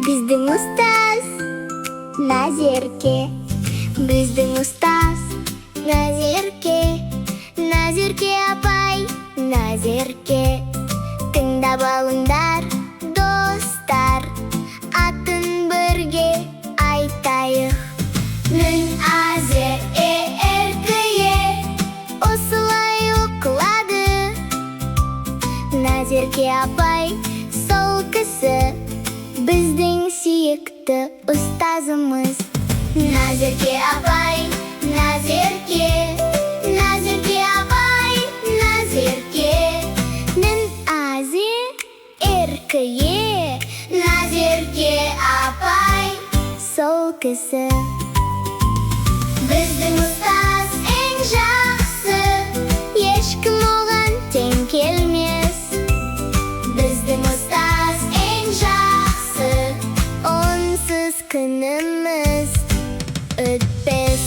Біздің ұстаз Назерке. Біздің ұстаз Назерке. Назерке апай, Назерке. Тыңдап алыңдар, достар, атын бірге айтайық. Н, А, З, Е, Р, К, Е. Осылай оқылады. Назерке апай сол кісі, біздің сүйікті ұстазымыз. Назерке апай, Назерке. Назерке апай, Назерке. Н, А, З, Р, К, Е. Назерке апай сол кісі. Біздің ұстаз ең жақсы, ешкім оған тең келмес. Біздің ұстаз ең жақсы, онсыз күніміз өтпес.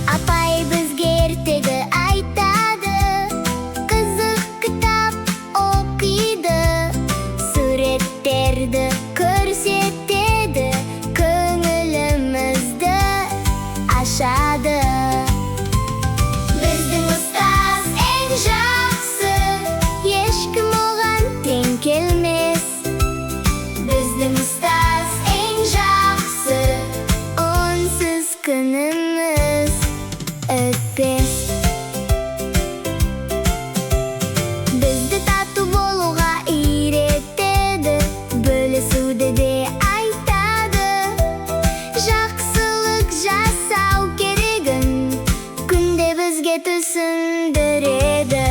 Апай бізге ертегі айтады, қызық кітап оқиды, суреттерді көрсетеді, көңілімізді ашады. Біздің ұстаз ең жақсы, ешкім оған тең келмес. Біздің ұстаз ең жақсы, онсыз күніміз өтпес. Бізді тату болуға үйретеді, бөлісуді де айтады. Жақсылық жасау керегін күнде бізге түсіндіреді.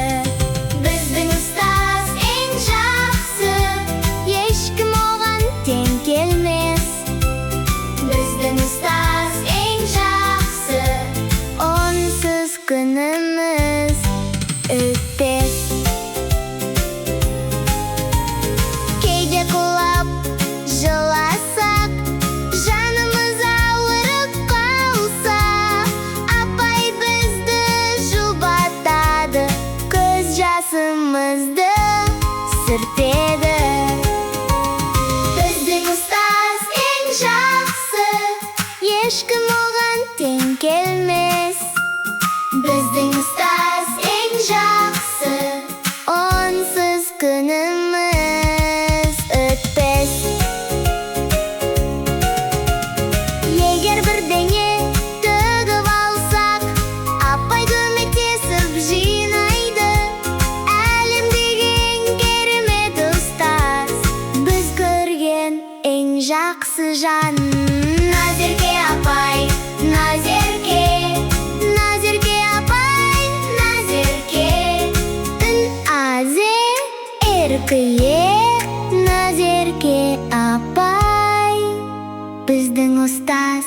Біздің ұстаз ең жақсы, ешкім оған тең келмес. Біздің ұстаз ең жақсы, онсыз күніміз өтпес. Кейде құлап жыласақ, жанымыз ауырып қалса, апай бізді жұбатады, көз жасымызды сүртеді. Біздің ұстаз ең жақсы, ешкім оған тең келмес. Біздің ұстаз ең жақсы, онсыз күніміз өтпес. Егер бірдеңе тігіп алсақ, апай көмектесіп жинайды. Әлемдегі ең керемет ұстаз, біз көрген ең жақсы жан. Назерке апай, Назерке. Назерке апай, Назерке. Н, А, З, Р, К, Е. Назерке апай, біздің ұстаз.